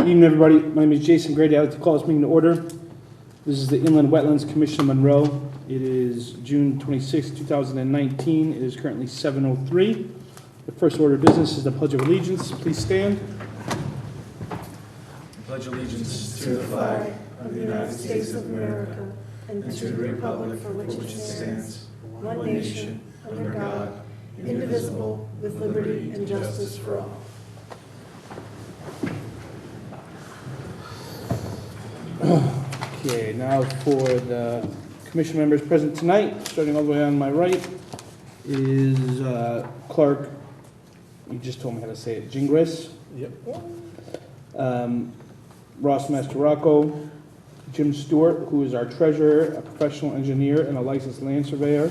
Evening, everybody. My name is Jason Grady. I'd like to call this meeting to order. This is the Inland Wetlands Commission of Monroe. It is June 26, 2019. It is currently 7:03. The first order of business is the Pledge of Allegiance. Please stand. Pledge allegiance to the flag of the United States of America and to the republic for which it stands, one nation, under God, indivisible, with liberty and justice for all. Okay, now for the commission members present tonight, starting all the way on my right, is Clark, you just told me how to say it, Gingras. Yep. Ross Mastroraco, Jim Stewart, who is our treasurer, a professional engineer, and a licensed land surveyor.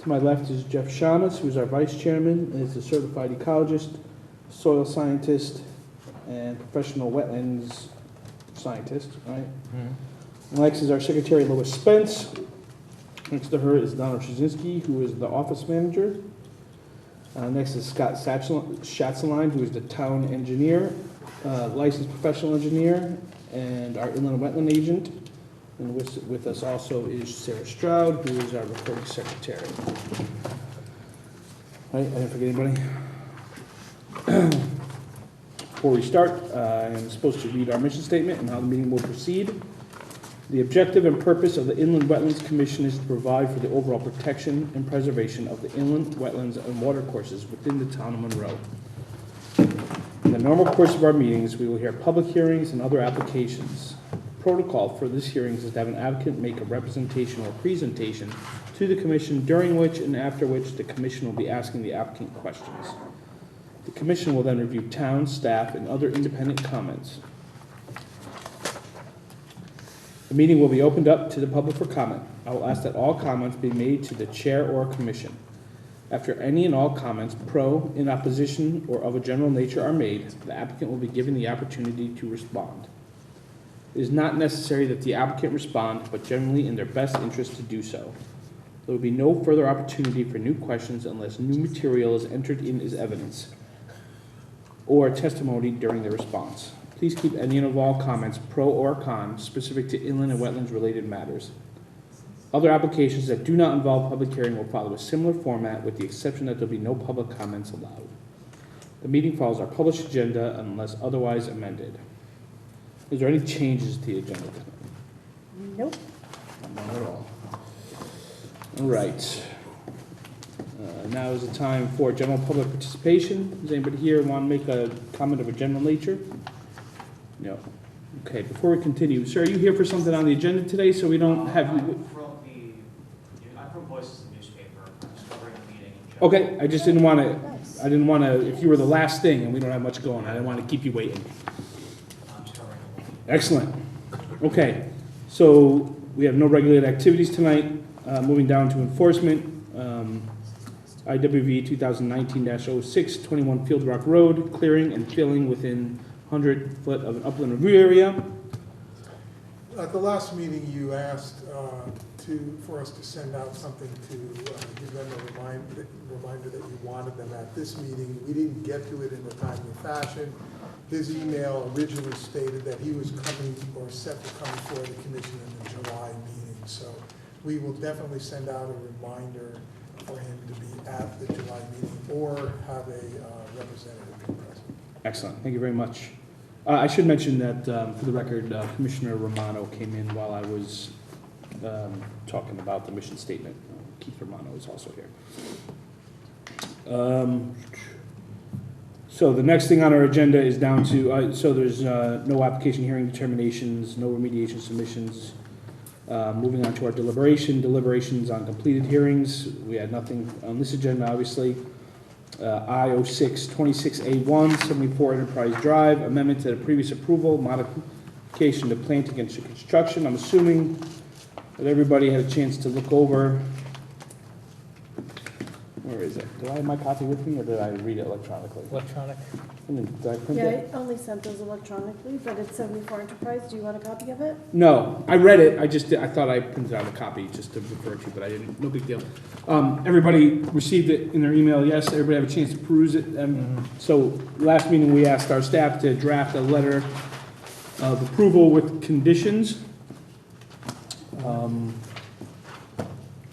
To my left is Jeff Shamus, who is our vice chairman, and is a certified ecologist, soil scientist, and professional wetlands scientist, right? Mm-hmm. Next is our secretary, Lois Spence. Next to her is Donna Trzynski, who is the office manager. Next is Scott Schatzeline, who is the town engineer, licensed professional engineer, and our inland wetland agent. And with us also is Sarah Stroud, who is our recording secretary. Right, I didn't forget anybody. Before we start, I am supposed to read our mission statement and how the meeting will proceed. The objective and purpose of the Inland Wetlands Commission is to provide for the overall protection and preservation of the inland, wetlands, and watercourses within the town of Monroe. In the normal course of our meetings, we will hear public hearings and other applications. Protocol for this hearing is to have an applicant make a representation or presentation to the commission, during which and after which the commission will be asking the applicant questions. The commission will then review town, staff, and other independent comments. The meeting will be opened up to the public for comment. I will ask that all comments be made to the chair or commission. After any and all comments, pro, in opposition, or of a general nature are made, the applicant will be given the opportunity to respond. It is not necessary that the applicant respond, but generally in their best interest to do so. There will be no further opportunity for new questions unless new material is entered in as evidence or testimony during the response. Please keep any and all comments, pro or con, specific to inland and wetlands related matters. Other applications that do not involve public hearing will follow a similar format, with the exception that there will be no public comments allowed. The meeting follows our published agenda unless otherwise amended. Is there any changes to the agenda tonight? Nope. None at all. All right. Now is the time for general public participation. Does anybody here want to make a comment of a general nature? No. Okay, before we continue, sir, are you here for something on the agenda today so we don't have you? I'm from Voices of newspaper. I'm just covering the meeting. Okay, I just didn't want to, if you were the last thing and we don't have much going, I didn't want to keep you waiting. I'm just covering the meeting. Excellent. Okay, so we have no regulated activities tonight. Moving down to enforcement. IWV 2019-06, 21 Field Rock Road, clearing and filling within 100 foot of an upland review area. At the last meeting, you asked for us to send out something to give them a reminder that you wanted them at this meeting. We didn't get to it in a timely fashion. His email originally stated that he was coming or set to come before the commission in the July meeting. So we will definitely send out a reminder for him to be at the July meeting or have a representative be present. Excellent, thank you very much. I should mention that, for the record, Commissioner Romano came in while I was talking about the mission statement. Keith Romano is also here. So the next thing on our agenda is down to, so there's no application hearing determinations, no remediation submissions. Moving on to our deliberations on completed hearings. We had nothing on this agenda, obviously. I-06 26A1, 74 Enterprise Drive, amendment to the previous approval, modification to planting and construction. I'm assuming that everybody had a chance to look over. Where is it? Do I have my copy with me, or did I read it electronically? Electronic. Did I print Yeah, it? I only sent those electronically, but it's 74 Enterprise. Do you want a copy of it? No, I read it, I thought I printed out a copy just to refer to, but I didn't, no big deal. Everybody received it in their email, yes, everybody have a chance to peruse it, so last meeting, we asked our staff to draft a letter of approval with conditions. Do you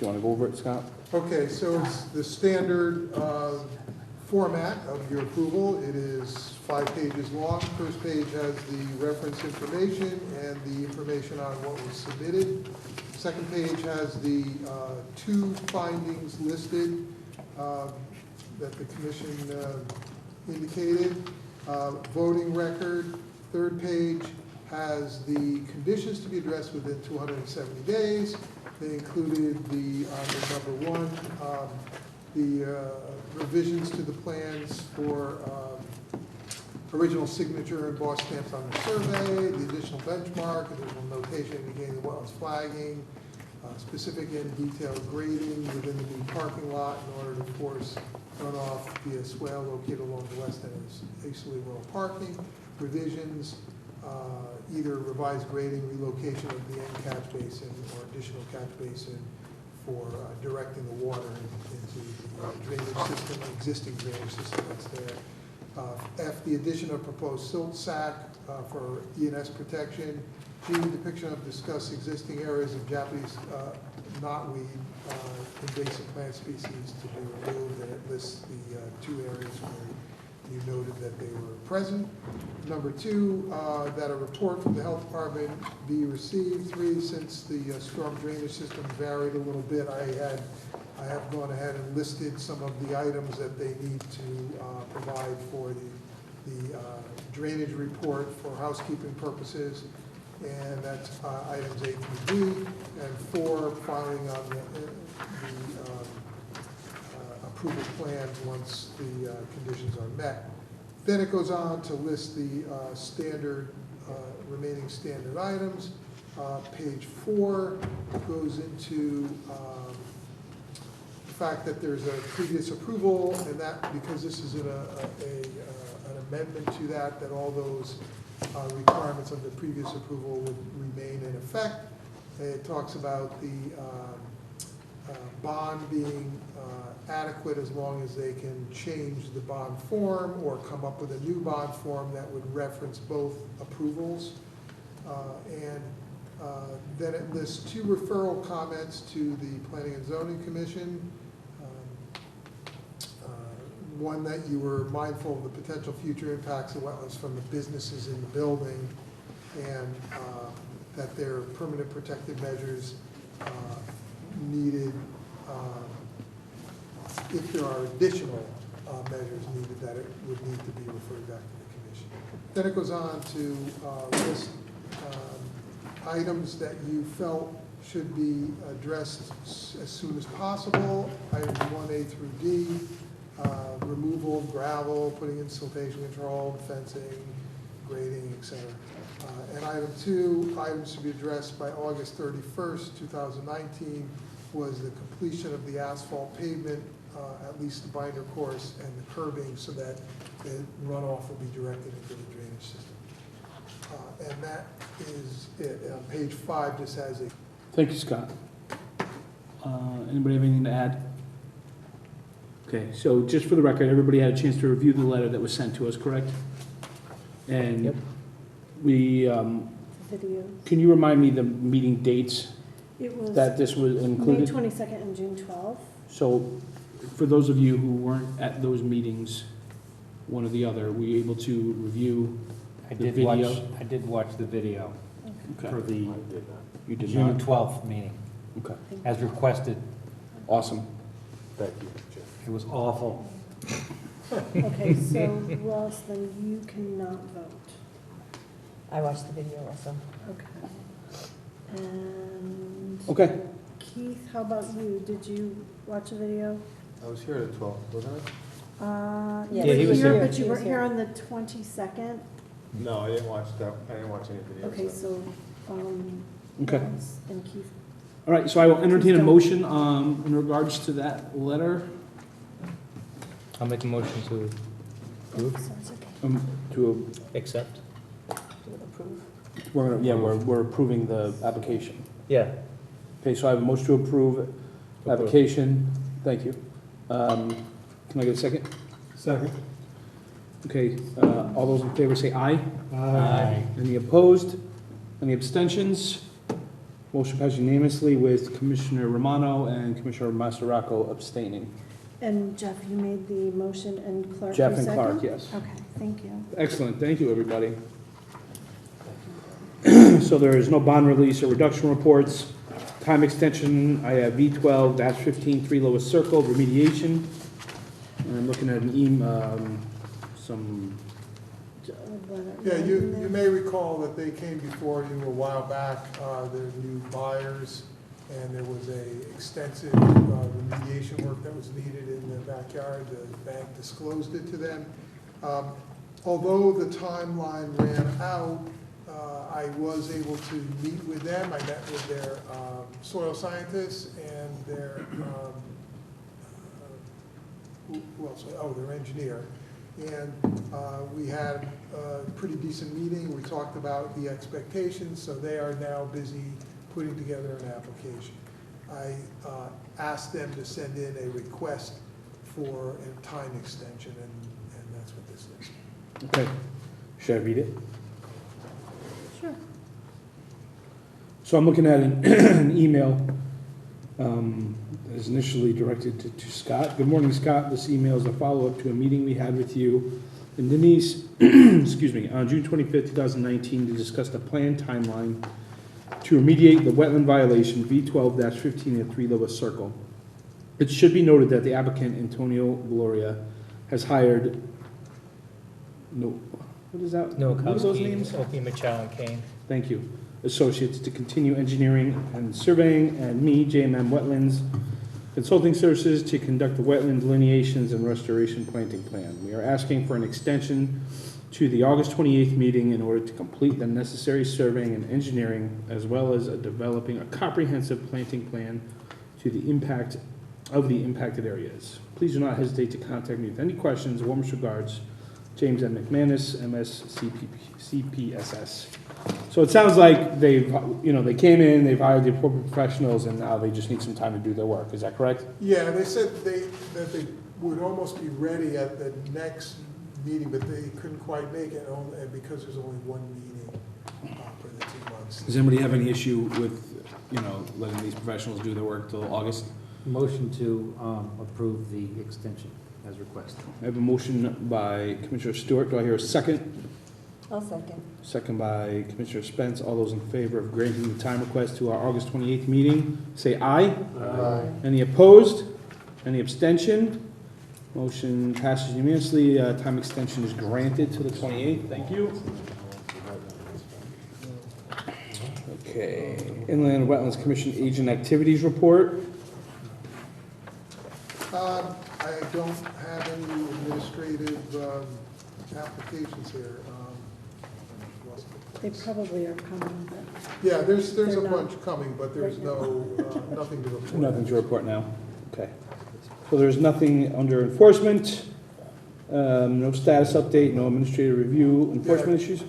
wanna go over it, Scott? Okay, so it's the standard format of your approval. It is 5 pages long. First page has the reference information and the information on what was submitted. Second page has the 2 findings listed that the commission indicated. Voting record. Third page has the conditions to be addressed within 270 days. They included under number 1, the revisions to the plans for original signature and boss stamps on the survey, the additional benchmark, additional notation indicating the wetlands flagging, specific and detailed grading within the new parking lot in order to force runoff via swale located along the west end of Easterly Rural Parking, revisions, either revised grading, relocation of the end catch basin or additional catch basin for directing the water into the drainage system, existing drainage system that's there. F, the addition of proposed silt sack for E&S protection. G, depiction of discussed existing areas of Japanese knotweed, invasive plant species to be removed, and it lists the 2 areas where you noted that they were present. Number 2, that a report from the health department be received. 3, since the storm drainage system varied a little bit, I have gone ahead and listed some of the items that they need to provide for the drainage report for housekeeping purposes. And that's items A through D. And 4, filing on the approval plans once the conditions are met. Then it goes on to list the remaining standard items. Page 4 goes into the fact that there's a previous approval, and that because this is an amendment to that, that all those requirements of the previous approval would remain in effect. It talks about the bond being adequate as long as they can change the bond form or come up with a new bond form that would reference both approvals. Then it lists 2 referral comments to the Planning and Zoning Commission. One that you were mindful of the potential future impacts of wetlands from the businesses in the building, and that there are permanent protective measures needed. If there are additional measures needed, that it would need to be referred back to the commission. Then it goes on to list items that you felt should be addressed as soon as possible. Items 1A through D, removal of gravel, putting in siltation control, fencing, grading, etc. And item 2, items to be addressed by August 31st, 2019, was the completion of the asphalt pavement, at least the binder course, and the curbing, so that the runoff will be directed into the drainage system. And that is it. Page 5 just has a... Thank you, Scott. Anybody have anything to add? Okay, so just for the record, everybody had a chance to review the letter that was sent to us, correct? And Yep. we, Videos. can you remind me the meeting dates It was that this was May included? 22nd and June 12th. So for those of you who weren't at those meetings, one or the other, were you able to review I the did video? watch, I did watch the video for Okay, the you did June not? 12th meeting, Okay, as requested. awesome. Thank you, Jeff. It was awful. Okay, so Ross, then you cannot vote. I watched the video also. Okay. And Okay, Keith, how about you? Did you watch the video? I was here at 12, wasn't I? You Yeah, he were was here, here. but you He weren't was here here. on the 22nd. No, I didn't watch that. I didn't watch any videos. Okay, so, okay. Ross and Keith. All right, so I will entertain a Please don't. motion in regards to that letter. I'll make a motion to Oh, approve. so it's okay. To, Accept? Approve. we're approving the application. Yeah. Okay, so I have a motion to approve application. Thank you. Can I get a second? Second. Okay, all those in favor say aye. Aye. Any opposed? Any abstentions? Motion passes unanimously with Commissioner Romano and Commissioner Massaraco abstaining. And Jeff, you made the motion and Clark, Jeff you and second? Clark, yes. Okay, thank you. Excellent, thank you, everybody. So there is no bond release or reduction reports. Time extension, I have V12-15, 3 Lowest Circle, remediation. And I'm looking at an some, Yeah, you may recall that they came before you a while back, they're new buyers, and there was a extensive remediation work that was needed in the backyard. The bank disclosed it to them. Although the timeline ran out, I was able to meet with them. I met with their soil scientists and their, who else? Oh, their engineer. And we had a pretty decent meeting. We talked about the expectations, so they are now busy putting together an application. I asked them to send in a request for a time extension, and that's what this is. okay, should I read it? Sure. So I'm looking at an email that is initially directed to Scott. Good morning, Scott. This email is a follow-up to a meeting we had with you and Denise, excuse me, on June 25th, 2019 to discuss the planned timeline to remediate the wetland violation V12-15 at 3 Lowest Circle. It should be noted that the applicant, Antonio Gloria, has hired, what is that? No, What are those names? Opie, Michow, and Kane. Thank you. Associates to continue engineering and surveying, and me, JMM Wetlands Consulting Services, to conduct the wetland delineations and restoration planting plan. We are asking for an extension to the August 28th meeting in order to complete the necessary surveying and engineering, as well as developing a comprehensive planting plan to the impact of the impacted areas. Please do not hesitate to contact me with any questions. Warmest regards, James M. McManus, MS CPSS. So it sounds like they've, they came in, they've hired the appropriate professionals, and now they just need some time to do their work. Is that correct? Yeah, they said that they would almost be ready at the next meeting, but they couldn't quite make it because there's only one meeting for the 2 months. Does anybody have any issue with, letting these professionals do their work till August? Motion to approve the extension as requested. I have a motion by Commissioner Stewart. Do I hear a second? I'll second. Second by Commissioner Spence. All those in favor of granting the time request to our August 28th meeting, say aye. Aye. Any opposed? Any abstention? Motion passes unanimously. Time extension is granted to the 28th. Thank you. Okay. Inland Wetlands Commission Agent Activities Report. I don't have any administrative applications here. They probably are coming, but Yeah, there's They're a not. bunch coming, but there's nothing to report. Nothing to report now. Okay. So there's nothing under enforcement, no status update, no administrative review, enforcement issues?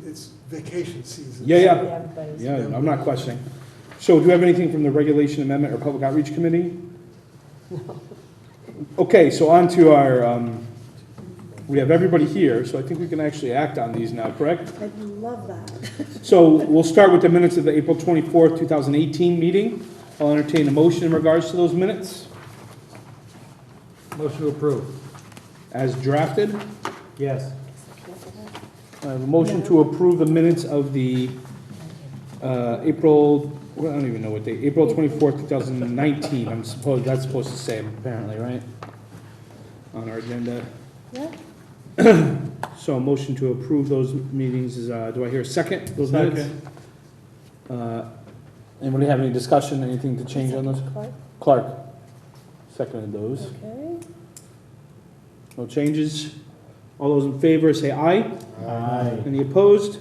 It's vacation season. Yeah. Everybody's. Yeah, I'm not questioning. So do you have anything from the Regulation Amendment or Public Outreach Committee? Okay, so on to our, we have everybody here, so I think we can actually act on these now, correct? I'd love that. So we'll start with the minutes of the April 24th, 2018 meeting. I'll entertain a motion in regards to those minutes Motion to approve. as drafted. Yes. I have a motion to approve the minutes of the April, well, I don't even know what date, April 24th, 2019. That's supposed to say apparently, right? On our agenda. Yeah, So a motion to approve those meetings is, do I hear a second? Those minutes? Anybody have any discussion, anything to change on those? Clark, Clark seconded those. okay. No changes? All those in favor say aye. Aye. Any opposed?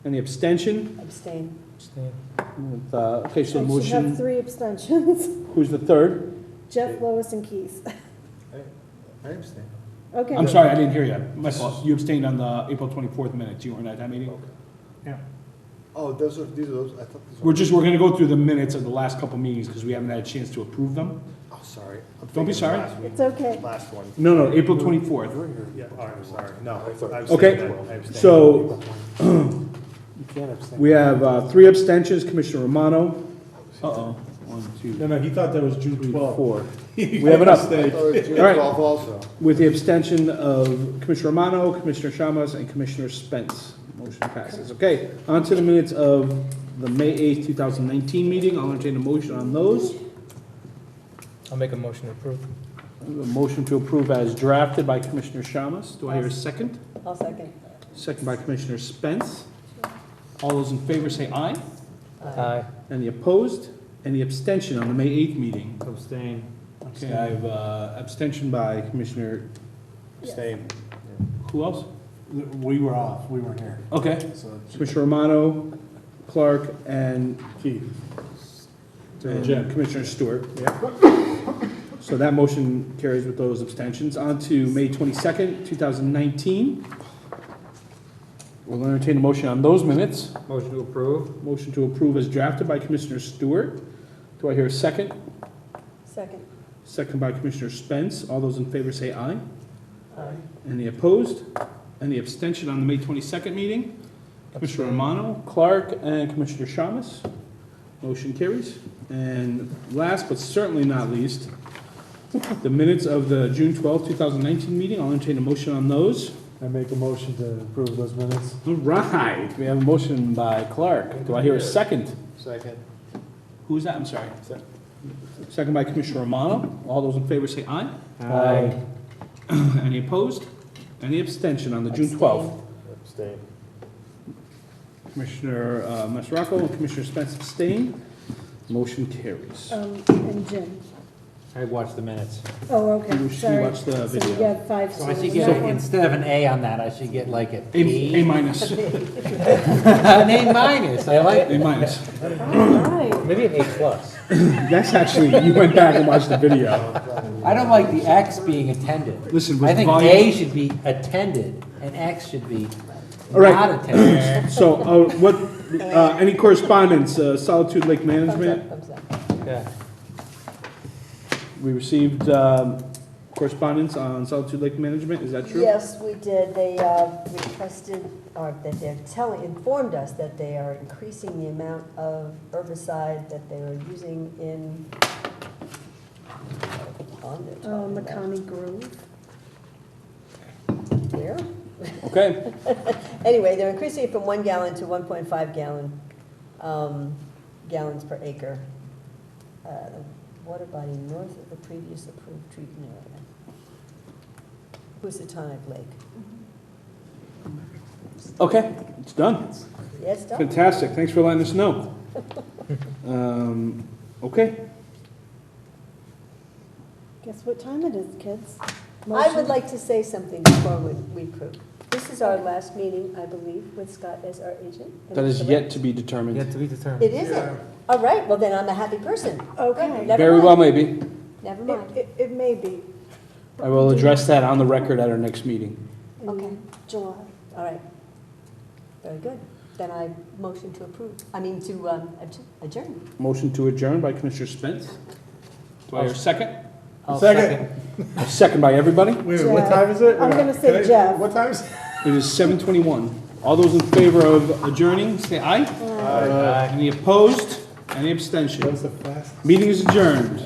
Any abstention? Abstain. Okay, so I should have motion, 3 abstentions. who's the third? Jeff, Lois, and Keith. I understand. Okay. I'm sorry, I didn't hear you. My fault. You abstained on the April 24th minutes. You weren't at that meeting? Oh, these are those, I thought these were. We're gonna go through the minutes of the last couple meetings because we haven't had a chance to approve them. Oh, sorry. I'm Don't be thinking sorry. last week. It's okay. Last one. No, April 24th. Yeah, oh, I'm sorry. No. I abstained. Okay, I abstained. so You can't abstain. we have 3 abstentions, Commissioner Romano. Uh-oh, 1, 2, No, he thought that was June 3, 12th. 4. We have it up. I thought it was June All right. 12th also. With the abstention of Commissioner Romano, Commissioner Shamas, and Commissioner Spence. Motion passes. Okay, on to the minutes of the May 8th, 2019 meeting. I'll entertain a motion on those. I'll make a motion to approve. A motion to approve as drafted by Commissioner Shamas. Do I hear a second? I'll second. Second by Commissioner Spence. All those in favor say aye. Aye. Any opposed? Any abstention on the May 8th meeting? Abstain. Okay, I have abstention by Commissioner, Abstain. who else? We were off, we weren't here. Okay, So, Commissioner Romano, Clark, and Keith. and Jim. Commissioner Stewart. So that motion carries with those abstentions. On to May 22nd, 2019. We'll entertain a motion on those minutes. Motion to approve. Motion to approve as drafted by Commissioner Stewart. Do I hear a second? Second. Second by Commissioner Spence. All those in favor say aye. Aye. Any opposed? Any abstention on the May 22nd meeting? Commissioner Romano, Clark, and Commissioner Shamas. Motion carries. And last but certainly not least, the minutes of the June 12th, 2019 meeting. I'll entertain a motion on those. I make a motion to approve those minutes. All right, we have a motion by Clark. Do I hear a second? Second. Who's that? I'm sorry. Se- Second by Commissioner Romano. All those in favor say aye. Aye. Any opposed? Any abstention on the June 12th? Abstain. Commissioner Masrocco and Commissioner Spence abstain. Motion carries. And Jim. I watched the minutes. Oh, okay, She sorry. watched the So you video. got 5. So I should get, instead of an A on that, I should get like a A B. minus. An A minus, I like. A minus. All right. Maybe an A plus. That's actually, you went back and watched the video. I don't like the X being attended. Listen, I with think volume. A should be attended and X should be All right. not attended. So, any correspondence, Solitude Lake Management? Thumbs up. Yeah. We received correspondence on Solitude Lake Management, is that true? Yes, we did. They requested, or that they're informed us that they are increasing the amount of herbicide that they are using in pond they're talking about. McConney Grove. Where? Okay, Anyway, they're increasing it from 1 gallon to 1.5 gallons per acre. The water body north of the previous approved treatment area. Housatonic Lake. okay, it's done. Yes, done. Fantastic, thanks for letting us know. Okay, Guess what time it is, kids? I Motion? would like to say something before we approve. This is our last meeting, I believe, with Scott as our agent. Am that I is correct? yet to be determined. Yet to be determined. It isn't? All right, well then I'm a happy person. Okay. Never Very mind. well, maybe. Never mind. It may be. I will address that on the record at our next meeting. in Okay. July. All right. Very good. Then I motion to approve, adjourn. Motion to adjourn by Commissioner Spence. Do I hear a second? I'll Second. A second by everybody. Wait, what time is it? I'm gonna say Can I- Jeff. What time is it? It is 7:21. All those in favor of adjourning, say aye. Aye. Any opposed? Any abstention? What's the fastest? Meeting is adjourned.